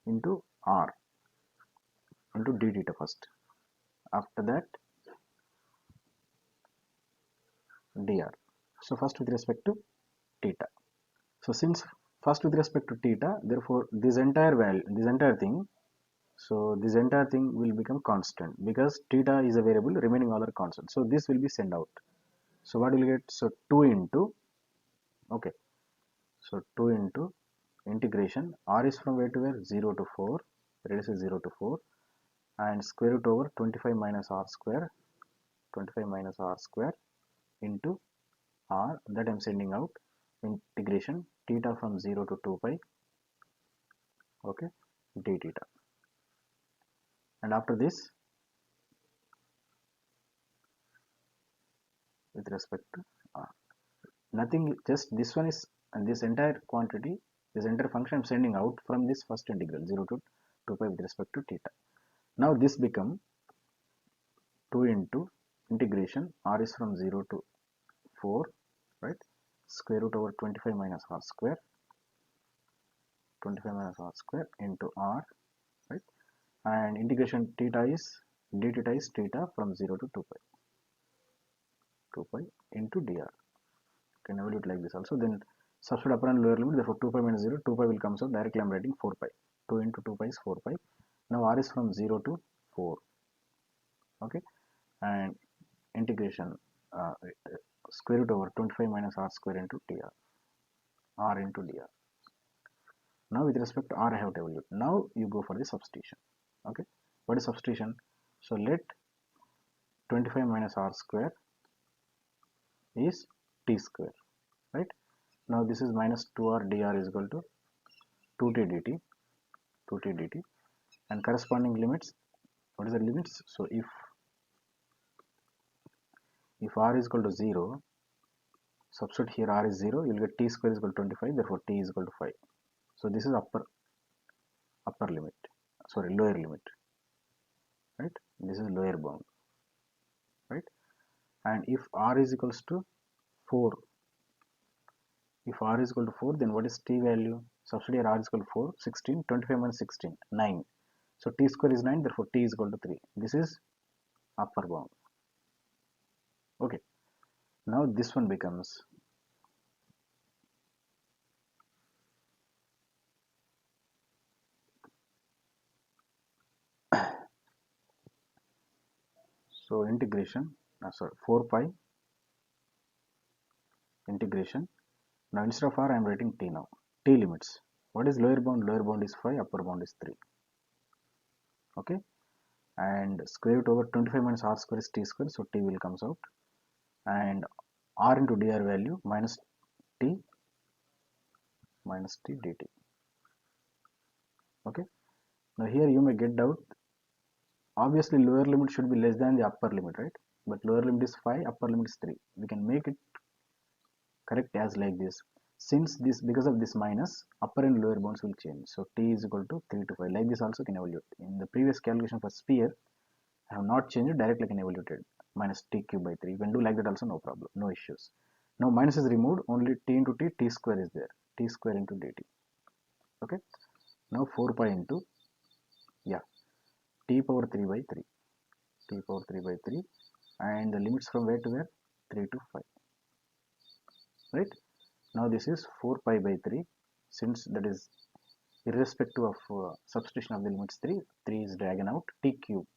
into r into d theta first. After that dr. So first with respect to theta. So since first with respect to theta, therefore this entire value, this entire thing, so this entire thing will become constant because theta is a variable, remaining all are constant. So this will be sent out. So what will you get? So 2 into, okay, so 2 into integration, r is from where to where? 0 to 4, radius is 0 to 4, and square root over 25 minus r square, 25 minus r square into r, that I am sending out, integration theta from 0 to 2 pi, okay, d theta. And after this with respect to r, nothing, just this one is, and this entire quantity, this entire function I am sending out from this first integral 0 to 2 pi with respect to theta. Now this become 2 into integration, r is from 0 to 4, right, square root over 25 minus r square, 25 minus r square into r, right, and integration theta is, d theta is theta from 0 to 2 pi, 2 pi into dr. Can evaluate like this also. Then substitute upper and lower limit, therefore 2 pi minus 0, 2 pi will come, so directly I am writing 4 pi. 2 into 2 pi is 4 pi. Now r is from 0 to 4, okay, and integration square root over 25 minus r square into dr, r into dr. Now with respect to r I have to evaluate. Now you go for the substitution. Okay, what is substitution? So let 25 minus r square is t square, right? Now this is minus 2r dr is equal to 2t dt, 2t dt, and corresponding limits. What is the limits? So if r is equal to 0, substitute here r is 0, you will get t square is equal to 25, therefore t is equal to 5. So this is upper limit, sorry, lower limit, right? This is lower bound, right? And if r is equals to 4, if r is equal to 4, then what is t value? Substitute here r is equal to 4, 16, 25 minus 16, 9. So t square is 9, therefore t is equal to 3. This is upper bound. Okay, now this one becomes so integration, 4 pi integration. Now instead of r I am writing t now. T limits. What is lower bound? Lower bound is 5, upper bound is 3. Okay, and square root over 25 minus r square is t square, so t will comes out, and r into dr value minus t dt. Okay, now here you may get doubt. Obviously lower limit should be less than the upper limit, right? But lower limit is 5, upper limit is 3. We can make it correct as like this. Since this, because of this minus, upper and lower bounds will change. So t is equal to 3 to 5. Like this also can evaluate. In the previous calculation for sphere, I have not changed it, directly can evaluate it. Minus t cube by 3. You can do like that also, no problem, no issues. Now minus is removed, only t into t square is there. T square into dt. Okay. Now 4 pi into, yeah, t power 3 by 3. T power 3 by 3. And the limits from where to where? 3 to 5. Right. Now this is 4 pi by 3, since that is irrespective of substitution of the limits 3 is dragged out, t cube.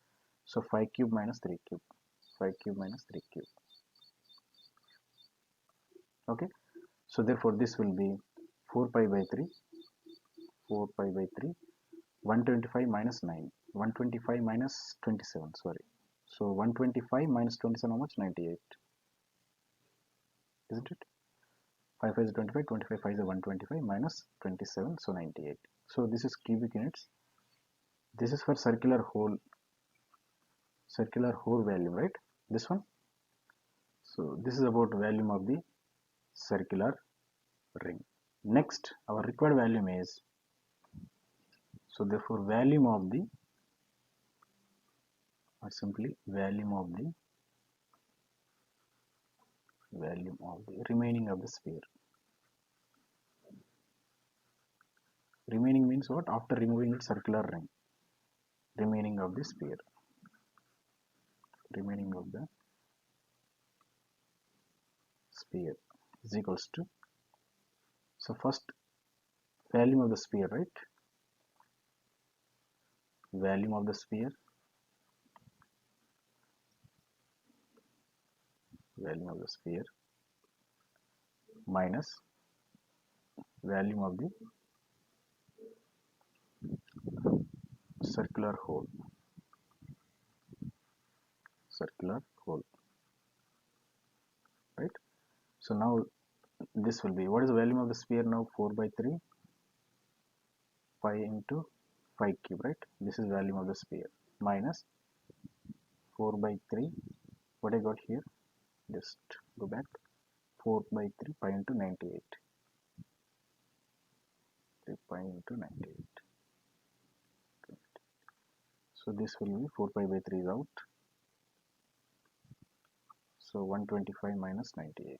So 5 cube minus 3 cube, 5 cube minus 3 cube. Okay, so therefore this will be 4 pi by 3, 4 pi by 3, 125 minus 9, 125 minus 27, sorry. So 125 minus 27, how much? 98, isn't it? 5 5 is 25, 25 5 is 125 minus 27, so 98. So this is cubic units. This is for circular hole volume, right? This one. So this is about volume of the circular ring. Next, our required volume is, so therefore volume of the, or simply volume of the remaining of the sphere. Remaining means what? After removing its circular ring, remaining of the sphere, remaining of the sphere is equals to, so first volume of the sphere, right? Volume of the sphere, volume of the sphere minus volume of the circular hole, right? So now this will be, what is the volume of the sphere now? 4 by 3, 5 into 5 cube, right? This is volume of the sphere minus 4 by 3, what I got here, just go back, 4 by 3 pi into 98, 3 pi into 98. So this will be 4 pi by 3 is out, so 125 minus 98,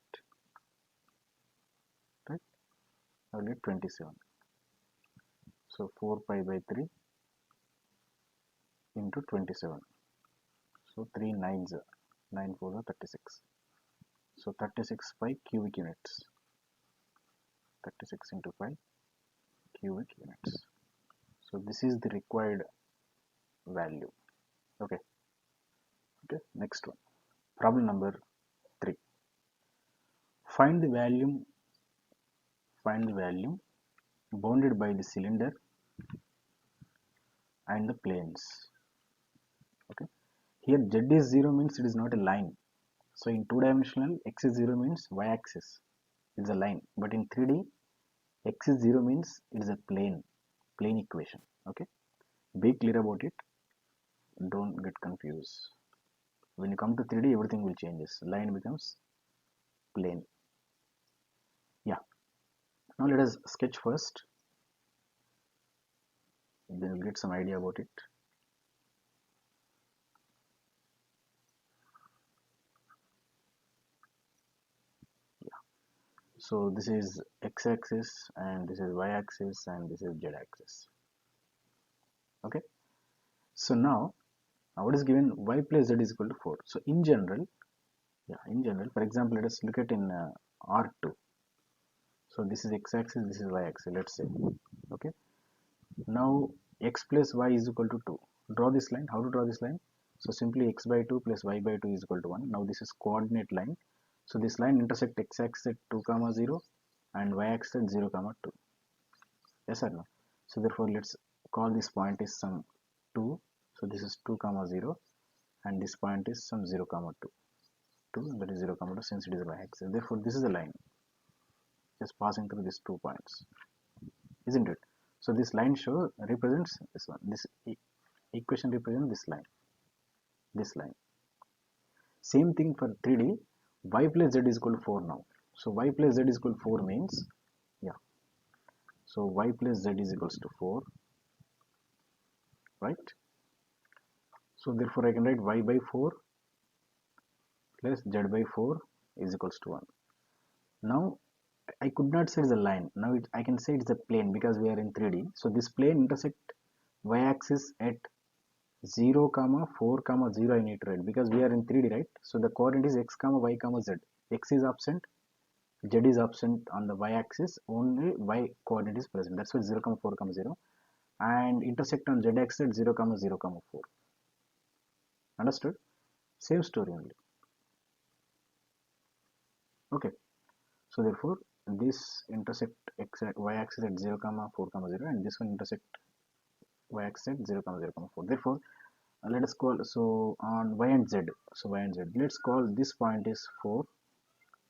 right? I will get 27. So 4 pi by 3 into 27, so 3 9s, 9 4s are 36, so 36 pi cubic units, 36 into 5 cubic units. So this is the required value. Okay, next one, problem number 3. Find the volume bounded by the cylinder and the planes. Okay, here z is 0 means it is not a line. So in 2-dimensional, x is 0 means y-axis is a line, but in 3D, x is 0 means it is a plane equation. Okay, be clear about it, don't get confused. When you come to 3D, everything will changes, line becomes plane. Yeah, now let us sketch first, then we'll get some idea about it. So this is x-axis and this is y-axis and this is z-axis. Okay, so now what is given? Y plus z is equal to 4. So in general, for example, let us look at in R2. So this is x-axis, this is y-axis, let's say. Okay, now x plus y is equal to 2. Draw this line. How to draw this line? So simply x by 2 plus y by 2 is equal to 1. Now this is coordinate line. So this line intersect x-axis at 2 comma 0 and y-axis at 0 comma 2. Yes or no? So therefore let's call this point is some 2. So this is 2 comma 0 and this point is some 0 comma 2. 2 that is 0 comma 2 since it is y-axis. Therefore this is a line just passing through these 2 points, isn't it? So this line represents this one. This equation represents this line. This line. Same thing for 3D. Y plus z is equal to 4 now. So y plus z is equal to 4 means, yeah. So y plus z is equals to 4, right? So therefore I can write y by 4 plus z by 4 is equals to 1. Now I could not say it's a line. Now I can say it's a plane because we are in 3D. So this plane intersect y-axis at 0 comma 4 comma 0 I need to write because we are in 3D, right? So the coordinate is x comma y comma z. X is absent, z is absent on the y-axis, only y coordinate is present. That's why 0 comma 4 comma 0 and intersect on z-axis at 0 comma 0 comma 4. Understood? Same story only. Okay. So therefore this intersect y-axis at 0 comma 4 comma 0 and this one intersect y-axis at 0 comma 0 comma 4. Therefore let us call, so on y and z, so y and z, let's call this point is 4.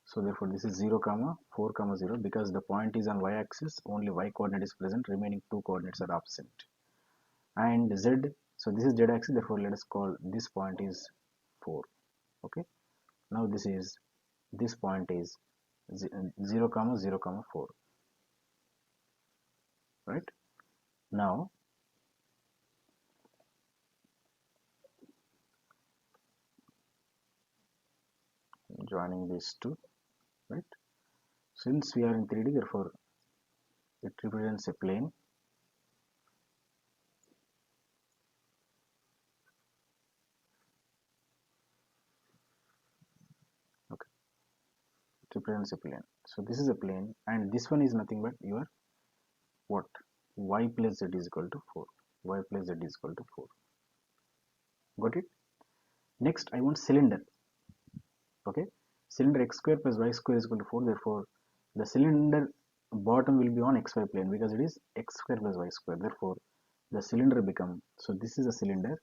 So therefore this is 0 comma 4 comma 0 because the point is on y-axis, only y coordinate is present, remaining two coordinates are absent. And z, so this is z-axis, therefore let us call this point is 4. Okay, now this point is 0 comma 0 comma 4, right? Now joining these two, right? Since we are in 3D, therefore it represents a plane. Okay, it represents a plane. So this is a plane and this one is nothing but your what? Y plus z is equal to 4. Y plus z is equal to 4. Got it? Next I want cylinder. Okay, cylinder x square plus y square is equal to 4. Therefore the cylinder bottom will be on xy plane because it is x square plus y square. Therefore the cylinder become, so this is a cylinder,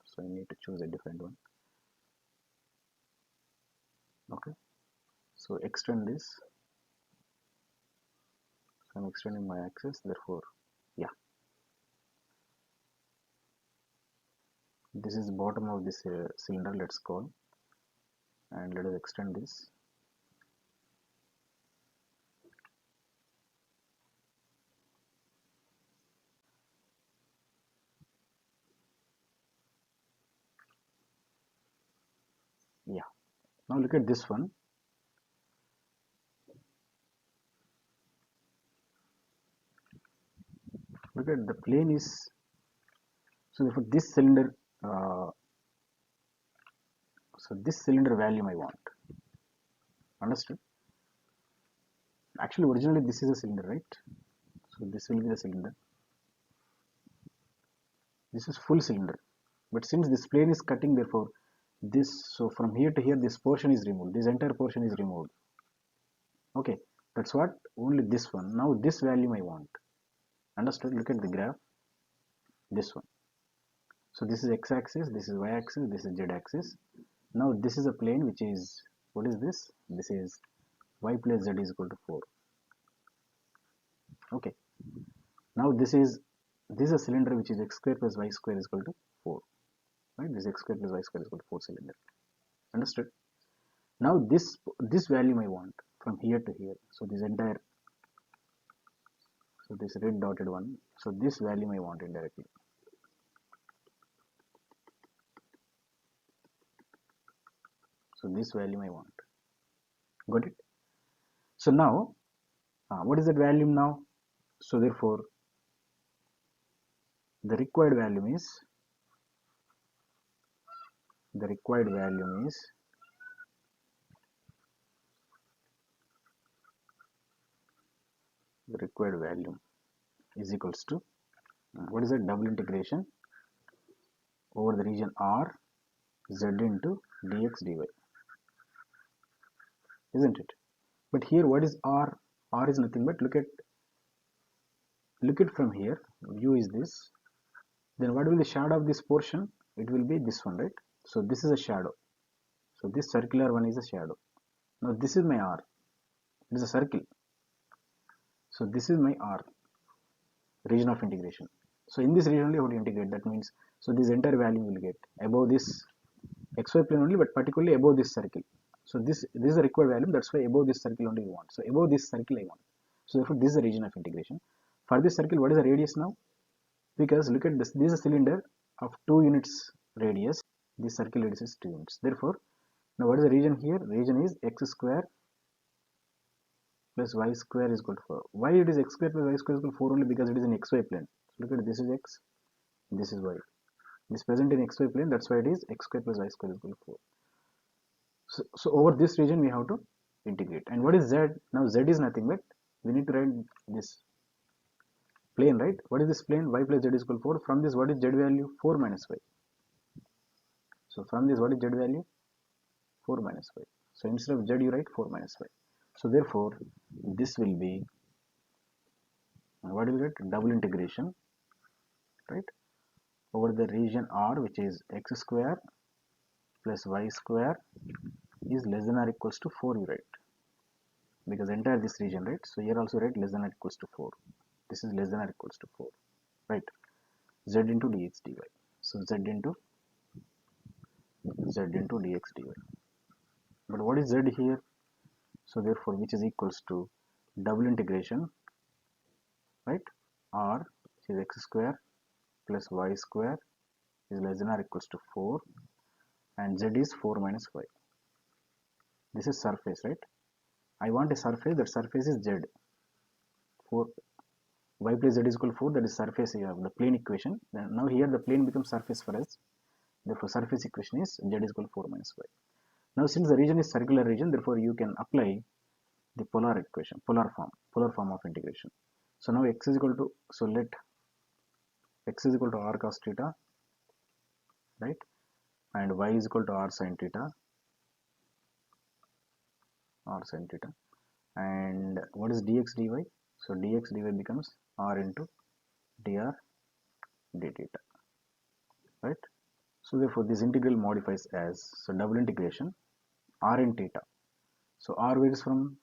so I need to choose a different one. Okay, so extend this, so I'm extending my axis, therefore yeah, this is bottom of this cylinder, let's call, and let us extend this. Yeah, now look at this one. Look at the plane is, so therefore this cylinder, so this cylinder value I want. Understood? Actually originally this is a cylinder, right? So this will be the cylinder. This is full cylinder, but since this plane is cutting, therefore this, so from here to here this portion is removed, this entire portion is removed. Okay, that's what, only this one. Now this value I want. Understood? Look at the graph, this one. So this is x-axis, this is y-axis, this is z-axis. Now this is a plane which is, what is this? This is y plus z is equal to 4. Okay, now this is a cylinder which is x square plus y square is equal to 4, right? This x square plus y square is equal to 4 cylinder. Understood? Now this value I want. from here to here. So this entire, so this red dotted one, so this value I want indirectly. So this value I want. Got it? So now, what is that value now? So therefore, the required value is, the required value is the required value is equals to, what is that, double integration over the region R z into dx dy, isn't it? But here what is R? R is nothing but, look at from here, u is this, then what will be the shadow of this portion? It will be this one, right? So this is a shadow, so this circular one is a shadow. Now this is my R, it is a circle, so this is my R, region of integration. So in this region only I have to integrate, that means, so this entire value will get above this xy plane only, but particularly above this circle. So this is the required value, that's why above this circle only we want. So above this circle I want. So therefore this is the region of integration. For this circle, what is the radius now? Because look at this, this is a cylinder of 2 units radius, this circle radius is 2 units. Therefore, now what is the region here? Region is x square plus y square is equal to 4. Why it is x square plus y square is equal to 4? Only because it is in xy plane. So look at this is x, this is y. This present in xy plane, that's why it is x square plus y square is equal to 4. So over this region we have to integrate. And what is z? Now z is nothing but, we need to write this plane, right? What is this plane? Y plus z is equal to 4. From this, what is z value? 4 minus y. So from this, what is z value? 4 minus y. So instead of z you write 4 minus y. So therefore this will be, what will get? Double integration, right, over the region R, which is x square plus y square is less than or equals to 4 you write, because entire this region, right? So here also write less than or equals to 4. This is less than or equals to 4, right? Z into dx dy. So z into dx dy. But what is z here? So therefore, which is equals to double integration, right? R, which is x square plus y square is less than or equals to 4, and z is 4 minus y. This is surface, right? I want a surface, that surface is z. 4 y plus z is equal to 4, that is surface, you have the plane equation. Then now here the plane becomes surface for us. Therefore surface equation is z is equal to 4 minus y. Now since the region is circular region, therefore you can apply the polar equation, polar form of integration. So now x is equal to, so let x is equal to r cos theta, right, and y is equal to r sin theta, and what is dx dy? So dx dy becomes r into dr d theta, right? So therefore this integral modifies as, so double integration r in theta. So r varies from,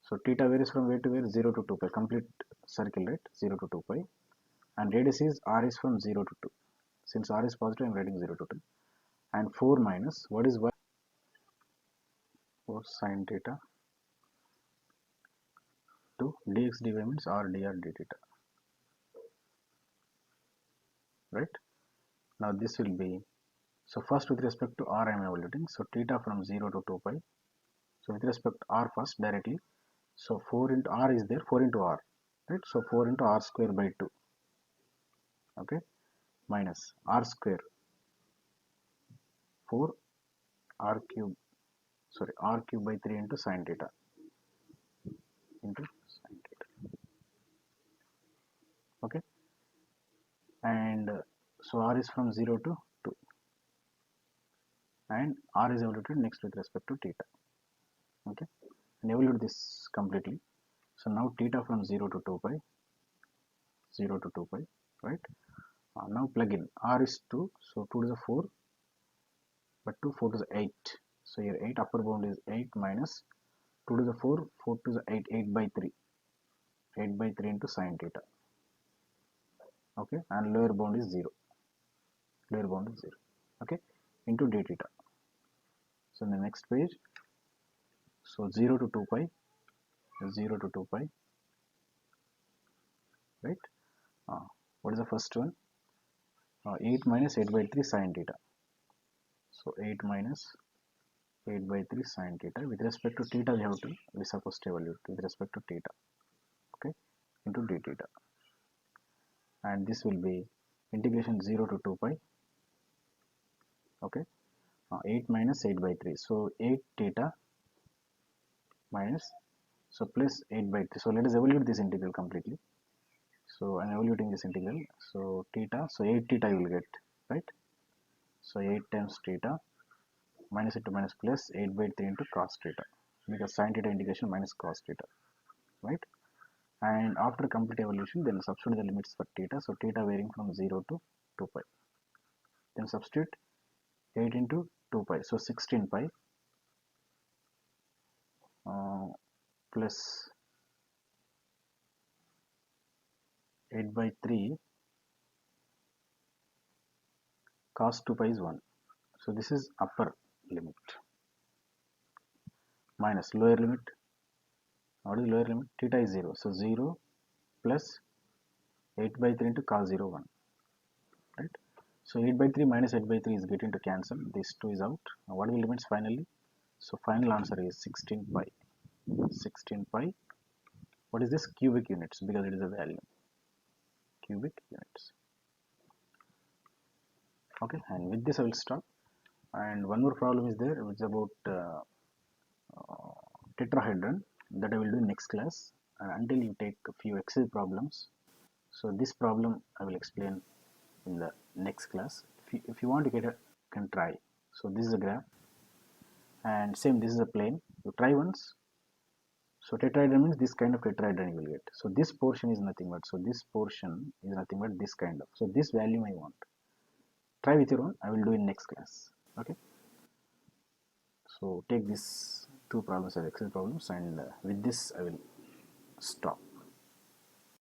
so theta varies from where to where? 0 to 2 pi, complete circle, right? 0 to 2 pi, and radius is r is from 0 to 2. Since r is positive, I am writing 0 to 2. And 4 minus, what is y? 4 sin theta to dx dy means r dr d theta, right? Now this will be, so first with respect to r I am evaluating, so theta from 0 to 2 pi. So with respect to r first directly, so 4 into r is there, 4 into r, right? So 4 into r square by 2, okay, minus r square 4 r cube, sorry, r cube by 3 into sin theta, okay, and so r is from 0 to 2, and r is evaluated next with respect to theta, okay, and evaluate this completely. So now theta from 0 to 2 pi, 0 to 2 pi, right? Now plug in, r is 2, so 2 to the 4, but 2, 4 to the 8, so here 8, upper bound is 8 minus 2 to the 4, 4 to the 8, 8 by 3, 8 by 3 into sin theta, okay, and lower bound is 0, okay, into d theta. So in the next page, So 0 to 2 pi, 0 to 2 pi, right? What is the first one? 8 minus 8 by 3 sine theta. So 8 minus 8 by 3 sine theta. With respect to theta, we supposed to evaluate with respect to theta, okay, into d theta. And this will be integration 0 to 2 pi, okay, 8 minus 8 by 3. So 8 theta minus, so plus 8 by 3. So let us evaluate this integral completely. So I'm evaluating this integral. So theta, so 8 theta you will get, right? So 8 times theta minus into minus plus 8 by 3 into cos theta, because sin theta integration minus cos theta, right? And after complete evaluation, then substitute the limits for theta. So theta varying from 0 to 2 pi. Then substitute 8 into 2 pi. So 16 pi plus 8 by 3 cos 2 pi is 1. So this is upper limit minus lower limit. What is lower limit? Theta is 0. So 0 plus 8 by 3 into cos 0, 1. Right? So 8 by 3 minus 8 by 3 is getting to cancel. This 2 is out. Now what are the limits finally? So final answer is 16 pi. 16 pi. What is this? Cubic units, because it is a value. Cubic units. Okay, and with this I will stop. And one more problem is there, which is about tetrahedron, that I will do in next class. And until you take a few Excel problems. So this problem I will explain in the next class. If you want to get a, can try. So this is a graph, and same, this is a plane. You try once. So tetrahedron means this kind of tetrahedron you will get. So this portion is nothing but, so this portion is nothing but this kind of. So this value I want. Try with your own. I will do in next class. Okay. So take these two problems as Excel problems, and with this I will stop.